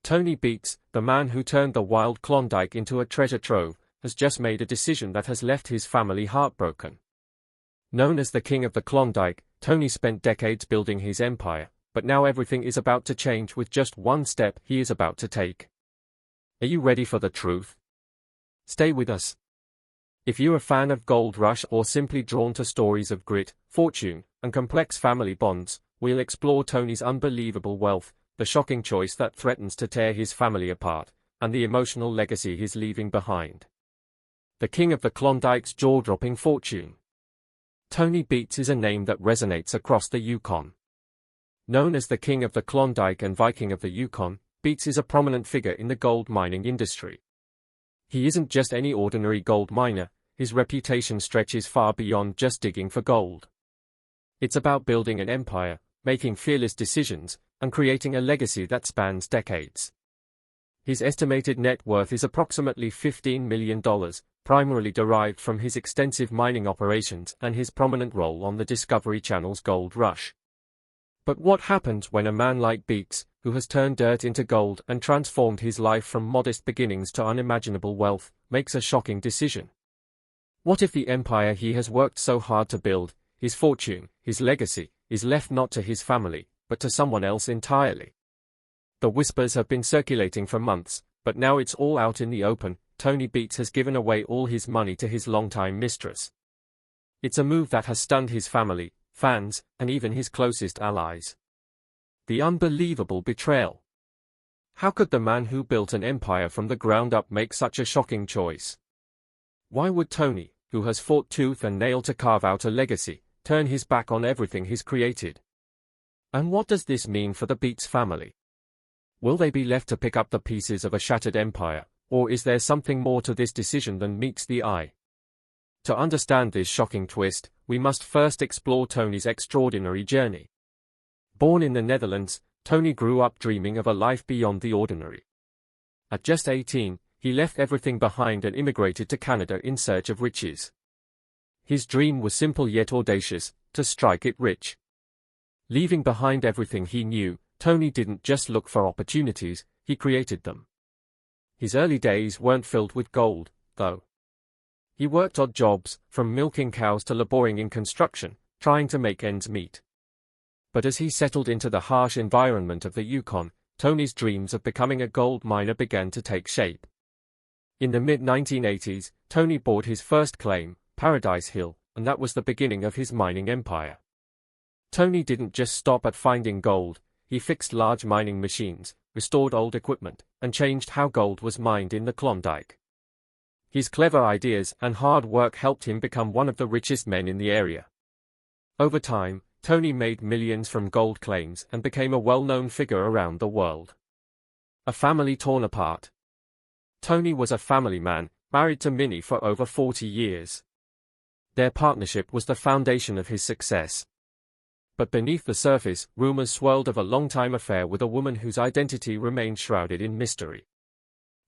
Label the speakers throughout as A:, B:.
A: Tony Beets, the man who turned the wild Klondike into a treasure trove, has just made a decision that has left his family heartbroken. Known as the King of the Klondike, Tony spent decades building his empire, but now everything is about to change with just one step he is about to take. Are you ready for the truth? Stay with us. If you're a fan of Gold Rush or simply drawn to stories of grit, fortune, and complex family bonds, we'll explore Tony's unbelievable wealth, the shocking choice that threatens to tear his family apart, and the emotional legacy he's leaving behind. The King of the Klondike's jaw-dropping fortune. Tony Beets is a name that resonates across the Yukon. Known as the King of the Klondike and Viking of the Yukon, Beets is a prominent figure in the gold mining industry. He isn't just any ordinary gold miner, his reputation stretches far beyond just digging for gold. It's about building an empire, making fearless decisions, and creating a legacy that spans decades. His estimated net worth is approximately $15 million, primarily derived from his extensive mining operations and his prominent role on the Discovery Channel's Gold Rush. But what happens when a man like Beets, who has turned dirt into gold and transformed his life from modest beginnings to unimaginable wealth, makes a shocking decision? What if the empire he has worked so hard to build, his fortune, his legacy, is left not to his family, but to someone else entirely? The whispers have been circulating for months, but now it's all out in the open. Tony Beets has given away all his money to his longtime mistress. It's a move that has stunned his family, fans, and even his closest allies. The unbelievable betrayal. How could the man who built an empire from the ground up make such a shocking choice? Why would Tony, who has fought tooth and nail to carve out a legacy, turn his back on everything he's created? And what does this mean for the Beets family? Will they be left to pick up the pieces of a shattered empire, or is there something more to this decision than meets the eye? To understand this shocking twist, we must first explore Tony's extraordinary journey. Born in the Netherlands, Tony grew up dreaming of a life beyond the ordinary. At just 18, he left everything behind and immigrated to Canada in search of riches. His dream was simple yet audacious: to strike it rich. Leaving behind everything he knew, Tony didn't just look for opportunities, he created them. His early days weren't filled with gold, though. He worked odd jobs, from milking cows to laboring in construction, trying to make ends meet. But as he settled into the harsh environment of the Yukon, Tony's dreams of becoming a gold miner began to take shape. In the mid-1980s, Tony bought his first claim, Paradise Hill, and that was the beginning of his mining empire. Tony didn't just stop at finding gold. He fixed large mining machines, restored old equipment, and changed how gold was mined in the Klondike. His clever ideas and hard work helped him become one of the richest men in the area. Over time, Tony made millions from gold claims and became a well-known figure around the world. A family torn apart. Tony was a family man, married to Minnie for over 40 years. Their partnership was the foundation of his success. But beneath the surface, rumors swirled of a long-time affair with a woman whose identity remained shrouded in mystery.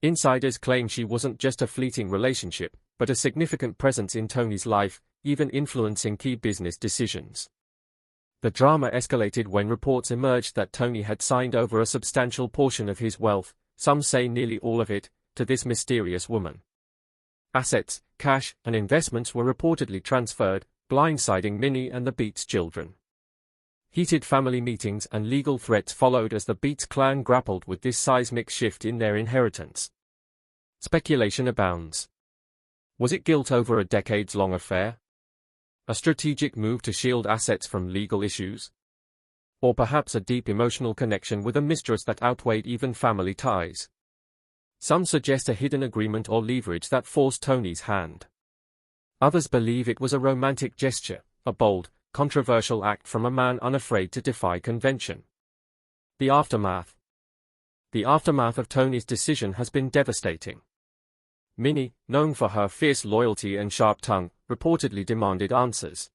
A: Insiders claim she wasn't just a fleeting relationship, but a significant presence in Tony's life, even influencing key business decisions. The drama escalated when reports emerged that Tony had signed over a substantial portion of his wealth, some say nearly all of it, to this mysterious woman. Assets, cash, and investments were reportedly transferred, blindsiding Minnie and the Beets children. Heated family meetings and legal threats followed as the Beets clan grappled with this seismic shift in their inheritance. Speculation abounds. Was it guilt over a decades-long affair? A strategic move to shield assets from legal issues? Or perhaps a deep emotional connection with a mistress that outweighed even family ties? Some suggest a hidden agreement or leverage that forced Tony's hand. Others believe it was a romantic gesture, a bold, controversial act from a man unafraid to defy convention. The aftermath. The aftermath of Tony's decision has been devastating. Minnie, known for her fierce loyalty and sharp tongue, reportedly demanded answers.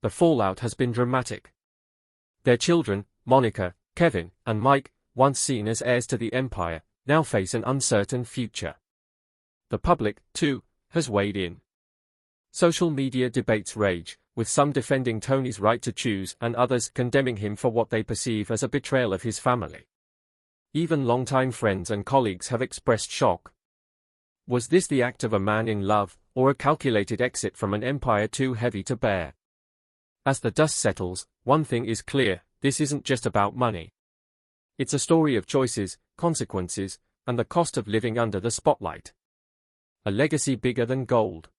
A: The fallout has been dramatic. Their children, Monica, Kevin, and Mike, once seen as heirs to the empire, now face an uncertain future. The public, too, has weighed in. Social media debates rage, with some defending Tony's right to choose and others condemning him for what they perceive as a betrayal of his family. Even longtime friends and colleagues have expressed shock. Was this the act of a man in love, or a calculated exit from an empire too heavy to bear? As the dust settles, one thing is clear: this isn't just about money. It's a story of choices, consequences, and the cost of living under the spotlight. A legacy bigger than gold.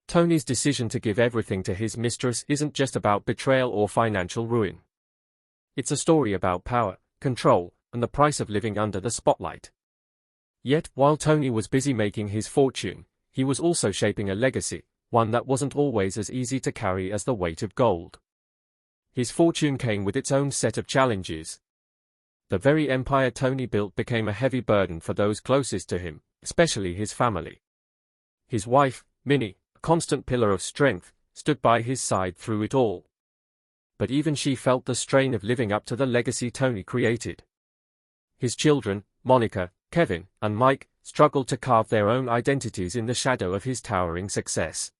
A: Tony's decision to give everything to his mistress isn't just about betrayal or financial ruin. It's a story about power, control, and the price of living under the spotlight. Yet, while Tony was busy making his fortune, he was also shaping a legacy, one that wasn't always as easy to carry as the weight of gold. His fortune came with its own set of challenges. The very empire Tony built became a heavy burden for those closest to him, especially his family. His wife, Minnie, a constant pillar of strength, stood by his side through it all. But even she felt the strain of living up to the legacy Tony created. His children, Monica, Kevin, and Mike, struggled to carve their own identities in the shadow of his towering success.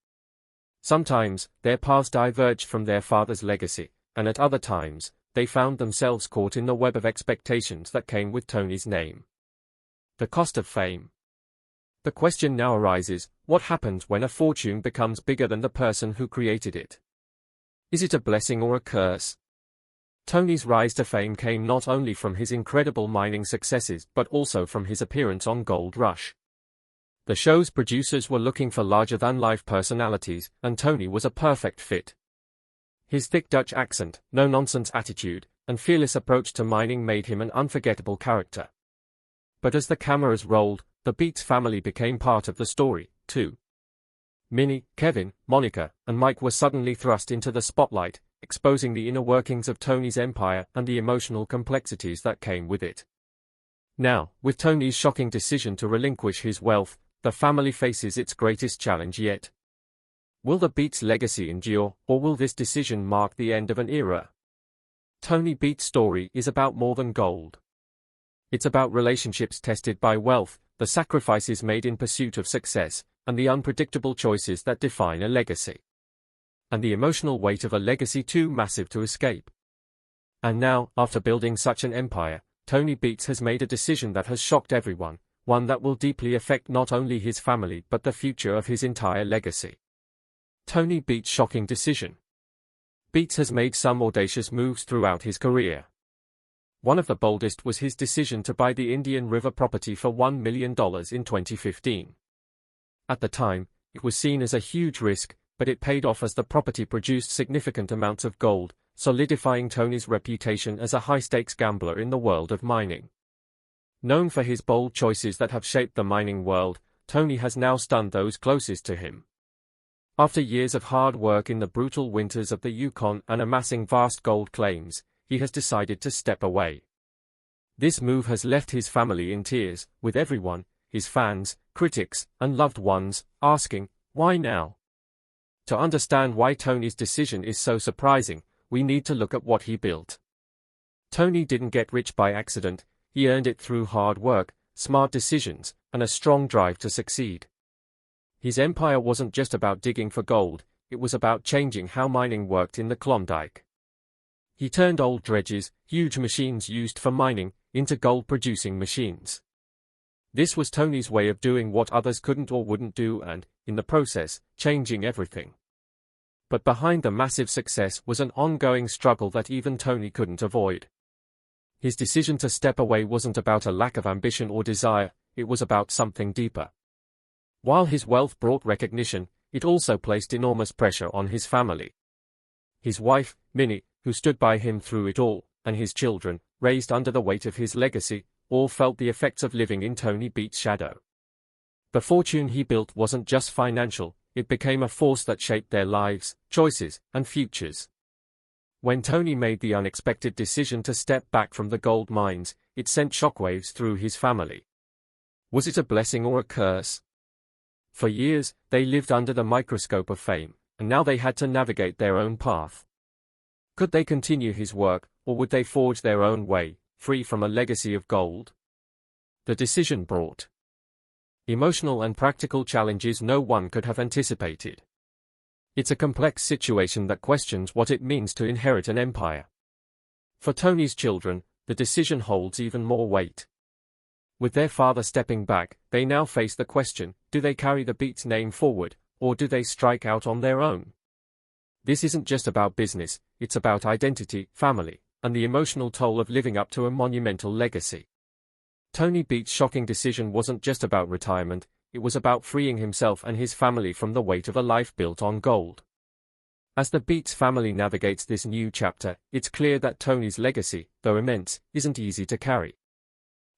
A: Sometimes, their paths diverged from their father's legacy, and at other times, they found themselves caught in the web of expectations that came with Tony's name. The cost of fame. The question now arises: what happens when a fortune becomes bigger than the person who created it? Is it a blessing or a curse? Tony's rise to fame came not only from his incredible mining successes but also from his appearance on Gold Rush. The show's producers were looking for larger-than-life personalities, and Tony was a perfect fit. His thick Dutch accent, no-nonsense attitude, and fearless approach to mining made him an unforgettable character. But as the cameras rolled, the Beets family became part of the story, too. Minnie, Kevin, Monica, and Mike were suddenly thrust into the spotlight, exposing the inner workings of Tony's empire and the emotional complexities that came with it. Now, with Tony's shocking decision to relinquish his wealth, the family faces its greatest challenge yet. Will the Beets legacy endure, or will this decision mark the end of an era? Tony Beets' story is about more than gold. It's about relationships tested by wealth, the sacrifices made in pursuit of success, and the unpredictable choices that define a legacy. And the emotional weight of a legacy too massive to escape. And now, after building such an empire, Tony Beets has made a decision that has shocked everyone, one that will deeply affect not only his family but the future of his entire legacy. Tony Beets' shocking decision. Beets has made some audacious moves throughout his career. One of the boldest was his decision to buy the Indian River property for $1 million in 2015. At the time, it was seen as a huge risk, but it paid off as the property produced significant amounts of gold, solidifying Tony's reputation as a high-stakes gambler in the world of mining. Known for his bold choices that have shaped the mining world, Tony has now stunned those closest to him. After years of hard work in the brutal winters of the Yukon and amassing vast gold claims, he has decided to step away. This move has left his family in tears, with everyone, his fans, critics, and loved ones, asking, why now? To understand why Tony's decision is so surprising, we need to look at what he built. Tony didn't get rich by accident, he earned it through hard work, smart decisions, and a strong drive to succeed. His empire wasn't just about digging for gold, it was about changing how mining worked in the Klondike. He turned old dredges, huge machines used for mining, into gold-producing machines. This was Tony's way of doing what others couldn't or wouldn't do and, in the process, changing everything. But behind the massive success was an ongoing struggle that even Tony couldn't avoid. His decision to step away wasn't about a lack of ambition or desire, it was about something deeper. While his wealth brought recognition, it also placed enormous pressure on his family. His wife, Minnie, who stood by him through it all, and his children, raised under the weight of his legacy, all felt the effects of living in Tony Beets' shadow. The fortune he built wasn't just financial, it became a force that shaped their lives, choices, and futures. When Tony made the unexpected decision to step back from the gold mines, it sent shockwaves through his family. Was it a blessing or a curse? For years, they lived under the microscope of fame, and now they had to navigate their own path. Could they continue his work, or would they forge their own way, free from a legacy of gold? The decision brought emotional and practical challenges no one could have anticipated. It's a complex situation that questions what it means to inherit an empire. For Tony's children, the decision holds even more weight. With their father stepping back, they now face the question, do they carry the Beets name forward, or do they strike out on their own? This isn't just about business, it's about identity, family, and the emotional toll of living up to a monumental legacy. Tony Beets' shocking decision wasn't just about retirement, it was about freeing himself and his family from the weight of a life built on gold. As the Beets family navigates this new chapter, it's clear that Tony's legacy, though immense, isn't easy to carry.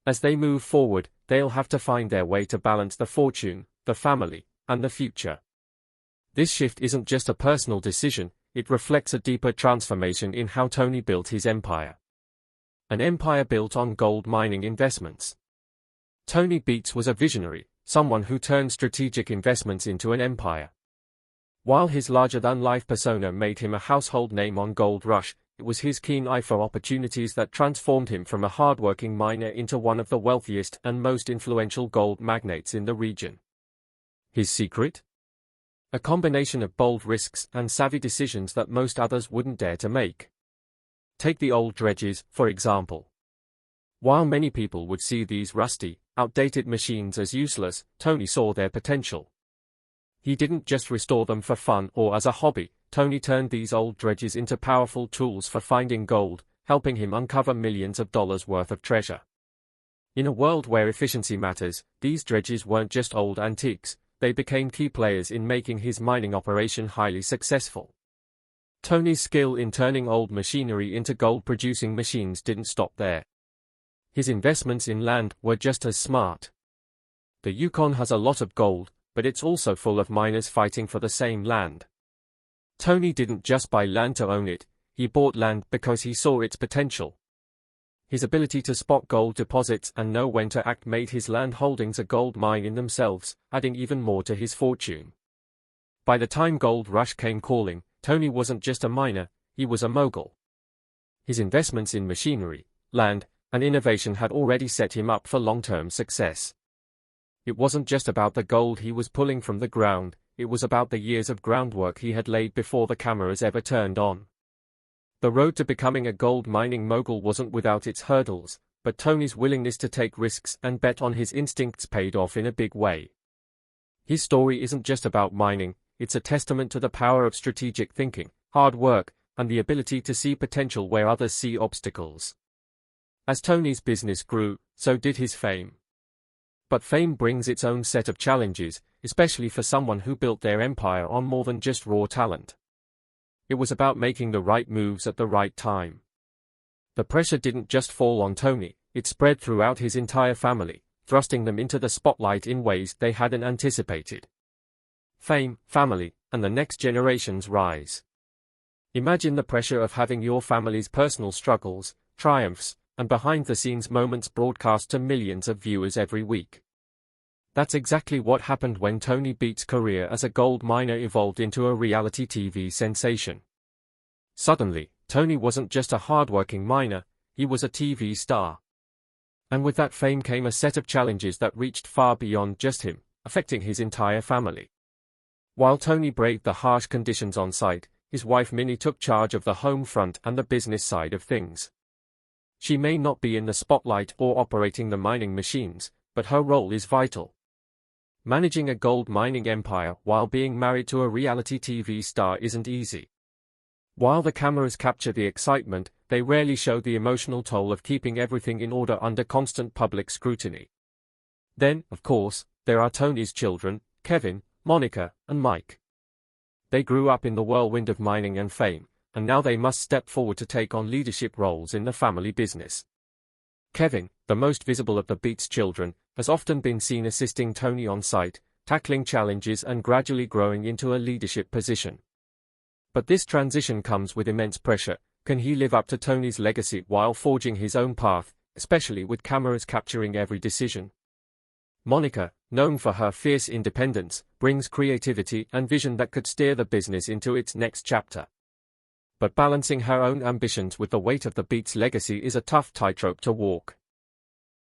A: As they move forward, they'll have to find their way to balance the fortune, the family, and the future. This shift isn't just a personal decision, it reflects a deeper transformation in how Tony built his empire. An empire built on gold mining investments. Tony Beets was a visionary, someone who turned strategic investments into an empire. While his larger-than-life persona made him a household name on Gold Rush, it was his keen eye for opportunities that transformed him from a hard-working miner into one of the wealthiest and most influential gold magnates in the region. His secret? A combination of bold risks and savvy decisions that most others wouldn't dare to make. Take the old dredges, for example. While many people would see these rusty, outdated machines as useless, Tony saw their potential. He didn't just restore them for fun or as a hobby, Tony turned these old dredges into powerful tools for finding gold, helping him uncover millions of dollars worth of treasure. In a world where efficiency matters, these dredges weren't just old antiques, they became key players in making his mining operation highly successful. Tony's skill in turning old machinery into gold-producing machines didn't stop there. His investments in land were just as smart. The Yukon has a lot of gold, but it's also full of miners fighting for the same land. Tony didn't just buy land to own it, he bought land because he saw its potential. His ability to spot gold deposits and know when to act made his land holdings a gold mine in themselves, adding even more to his fortune. By the time Gold Rush came calling, Tony wasn't just a miner, he was a mogul. His investments in machinery, land, and innovation had already set him up for long-term success. It wasn't just about the gold he was pulling from the ground, it was about the years of groundwork he had laid before the cameras ever turned on. The road to becoming a gold mining mogul wasn't without its hurdles, but Tony's willingness to take risks and bet on his instincts paid off in a big way. His story isn't just about mining, it's a testament to the power of strategic thinking, hard work, and the ability to see potential where others see obstacles. As Tony's business grew, so did his fame. But fame brings its own set of challenges, especially for someone who built their empire on more than just raw talent. It was about making the right moves at the right time. The pressure didn't just fall on Tony, it spread throughout his entire family, thrusting them into the spotlight in ways they hadn't anticipated. Fame, family, and the next generation's rise. Imagine the pressure of having your family's personal struggles, triumphs, and behind-the-scenes moments broadcast to millions of viewers every week. That's exactly what happened when Tony Beets' career as a gold miner evolved into a reality TV sensation. Suddenly, Tony wasn't just a hard-working miner, he was a TV star. And with that fame came a set of challenges that reached far beyond just him, affecting his entire family. While Tony braved the harsh conditions on site, his wife Minnie took charge of the home front and the business side of things. She may not be in the spotlight or operating the mining machines, but her role is vital. Managing a gold mining empire while being married to a reality TV star isn't easy. While the cameras capture the excitement, they rarely show the emotional toll of keeping everything in order under constant public scrutiny. Then, of course, there are Tony's children, Kevin, Monica, and Mike. They grew up in the whirlwind of mining and fame, and now they must step forward to take on leadership roles in the family business. Kevin, the most visible of the Beets children, has often been seen assisting Tony on site, tackling challenges and gradually growing into a leadership position. But this transition comes with immense pressure. Can he live up to Tony's legacy while forging his own path, especially with cameras capturing every decision? Monica, known for her fierce independence, brings creativity and vision that could steer the business into its next chapter. But balancing her own ambitions with the weight of the Beets legacy is a tough tightrope to walk.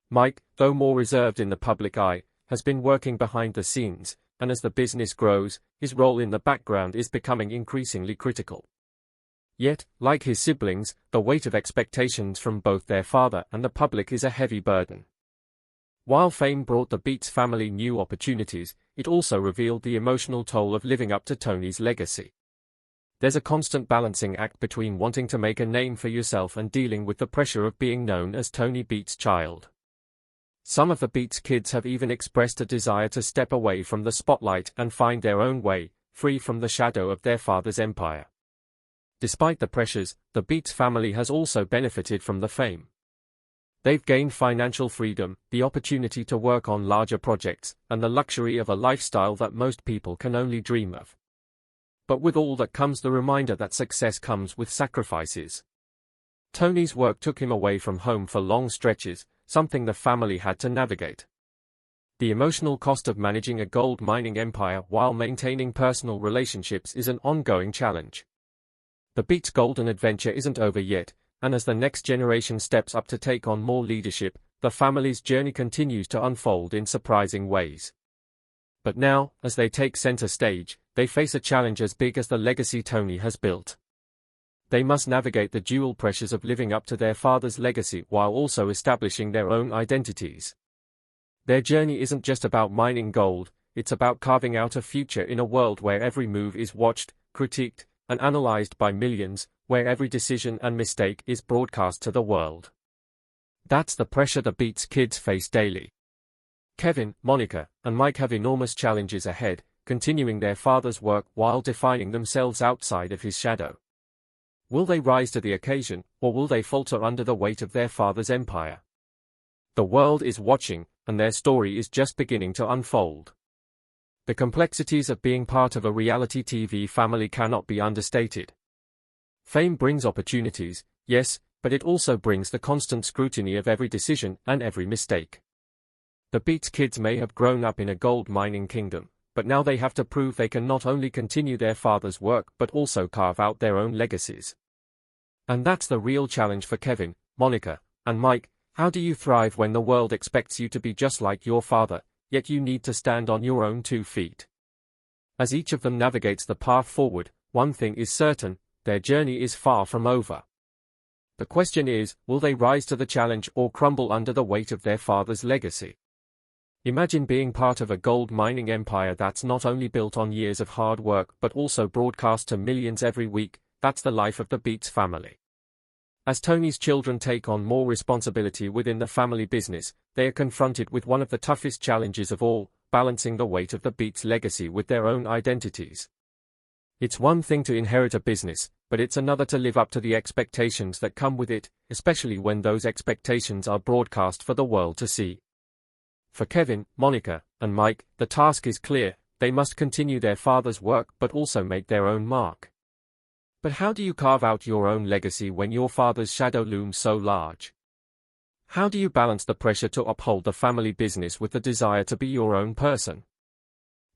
A: Mike, though more reserved in the public eye, has been working behind the scenes, and as the business grows, his role in the background is becoming increasingly critical. Yet, like his siblings, the weight of expectations from both their father and the public is a heavy burden. While fame brought the Beets family new opportunities, it also revealed the emotional toll of living up to Tony's legacy. There's a constant balancing act between wanting to make a name for yourself and dealing with the pressure of being known as Tony Beets' child. Some of the Beets kids have even expressed a desire to step away from the spotlight and find their own way, free from the shadow of their father's empire. Despite the pressures, the Beets family has also benefited from the fame. They've gained financial freedom, the opportunity to work on larger projects, and the luxury of a lifestyle that most people can only dream of. But with all that comes the reminder that success comes with sacrifices. Tony's work took him away from home for long stretches, something the family had to navigate. The emotional cost of managing a gold mining empire while maintaining personal relationships is an ongoing challenge. The Beets' golden adventure isn't over yet, and as the next generation steps up to take on more leadership, the family's journey continues to unfold in surprising ways. But now, as they take center stage, they face a challenge as big as the legacy Tony has built. They must navigate the dual pressures of living up to their father's legacy while also establishing their own identities. Their journey isn't just about mining gold, it's about carving out a future in a world where every move is watched, critiqued, and analyzed by millions, where every decision and mistake is broadcast to the world. That's the pressure the Beets kids face daily. Kevin, Monica, and Mike have enormous challenges ahead, continuing their father's work while defining themselves outside of his shadow. Will they rise to the occasion, or will they falter under the weight of their father's empire? The world is watching, and their story is just beginning to unfold. The complexities of being part of a reality TV family cannot be understated. Fame brings opportunities, yes, but it also brings the constant scrutiny of every decision and every mistake. The Beets kids may have grown up in a gold mining kingdom, but now they have to prove they can not only continue their father's work but also carve out their own legacies. And that's the real challenge for Kevin, Monica, and Mike. How do you thrive when the world expects you to be just like your father, yet you need to stand on your own 2 feet? As each of them navigates the path forward, one thing is certain: their journey is far from over. The question is, will they rise to the challenge or crumble under the weight of their father's legacy? Imagine being part of a gold mining empire that's not only built on years of hard work but also broadcast to millions every week. That's the life of the Beets family. As Tony's children take on more responsibility within the family business, they are confronted with one of the toughest challenges of all: balancing the weight of the Beets legacy with their own identities. It's one thing to inherit a business, but it's another to live up to the expectations that come with it, especially when those expectations are broadcast for the world to see. For Kevin, Monica, and Mike, the task is clear: they must continue their father's work but also make their own mark. But how do you carve out your own legacy when your father's shadow looms so large? How do you balance the pressure to uphold the family business with the desire to be your own person?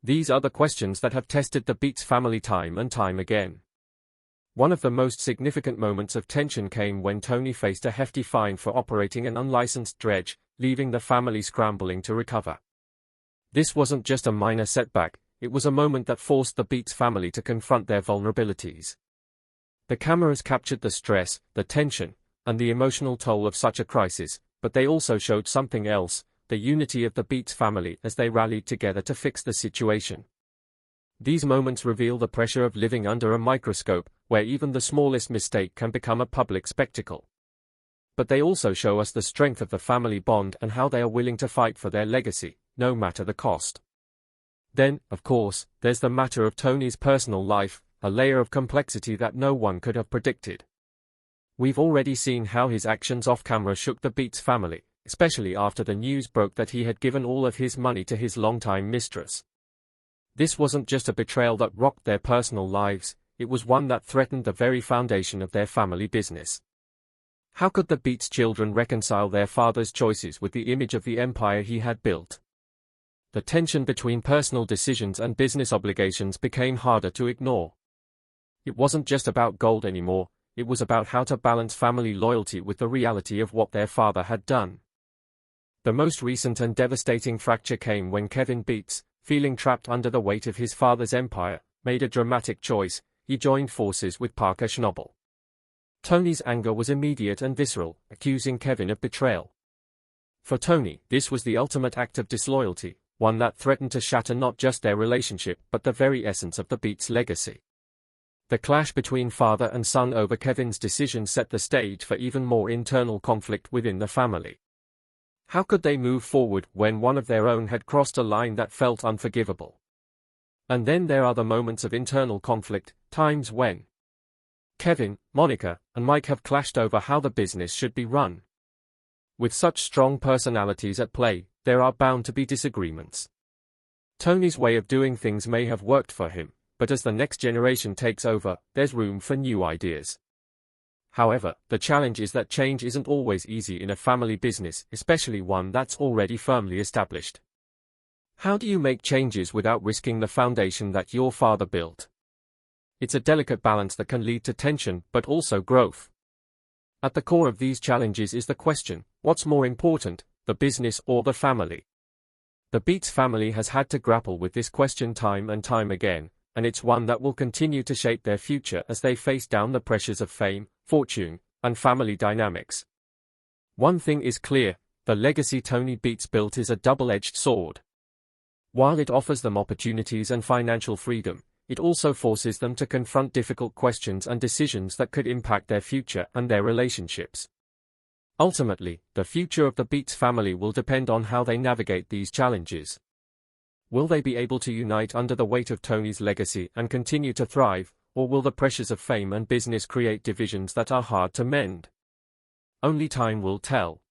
A: These are the questions that have tested the Beets family time and time again. One of the most significant moments of tension came when Tony faced a hefty fine for operating an unlicensed dredge, leaving the family scrambling to recover. This wasn't just a minor setback, it was a moment that forced the Beets family to confront their vulnerabilities. The cameras captured the stress, the tension, and the emotional toll of such a crisis, but they also showed something else: the unity of the Beets family as they rallied together to fix the situation. These moments reveal the pressure of living under a microscope, where even the smallest mistake can become a public spectacle. But they also show us the strength of the family bond and how they are willing to fight for their legacy, no matter the cost. Then, of course, there's the matter of Tony's personal life, a layer of complexity that no one could have predicted. We've already seen how his actions off-camera shook the Beets family, especially after the news broke that he had given all of his money to his longtime mistress. This wasn't just a betrayal that rocked their personal lives, it was one that threatened the very foundation of their family business. How could the Beets children reconcile their father's choices with the image of the empire he had built? The tension between personal decisions and business obligations became harder to ignore. It wasn't just about gold anymore, it was about how to balance family loyalty with the reality of what their father had done. The most recent and devastating fracture came when Kevin Beets, feeling trapped under the weight of his father's empire, made a dramatic choice: he joined forces with Parker Schnobel. Tony's anger was immediate and visceral, accusing Kevin of betrayal. For Tony, this was the ultimate act of disloyalty, one that threatened to shatter not just their relationship but the very essence of the Beets' legacy. The clash between father and son over Kevin's decision set the stage for even more internal conflict within the family. How could they move forward when one of their own had crossed a line that felt unforgivable? And then there are the moments of internal conflict, times when Kevin, Monica, and Mike have clashed over how the business should be run. With such strong personalities at play, there are bound to be disagreements. Tony's way of doing things may have worked for him, but as the next generation takes over, there's room for new ideas. However, the challenge is that change isn't always easy in a family business, especially one that's already firmly established. How do you make changes without risking the foundation that your father built? It's a delicate balance that can lead to tension, but also growth. At the core of these challenges is the question, what's more important, the business or the family? The Beets family has had to grapple with this question time and time again, and it's one that will continue to shape their future as they face down the pressures of fame, fortune, and family dynamics. One thing is clear, the legacy Tony Beets built is a double-edged sword. While it offers them opportunities and financial freedom, it also forces them to confront difficult questions and decisions that could impact their future and their relationships. Ultimately, the future of the Beets family will depend on how they navigate these challenges. Will they be able to unite under the weight of Tony's legacy and continue to thrive, or will the pressures of fame and business create divisions that are hard to mend? Only time will tell.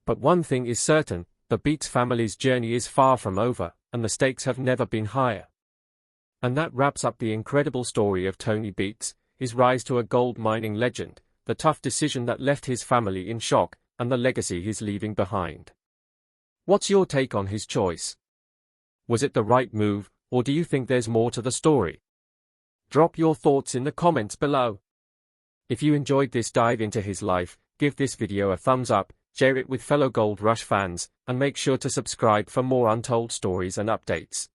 A: But one thing is certain, the Beets family's journey is far from over, and the stakes have never been higher. And that wraps up the incredible story of Tony Beets, his rise to a gold mining legend, the tough decision that left his family in shock, and the legacy he's leaving behind. What's your take on his choice? Was it the right move, or do you think there's more to the story? Drop your thoughts in the comments below. If you enjoyed this dive into his life, give this video a thumbs up, share it with fellow Gold Rush fans, and make sure to subscribe for more untold stories and updates.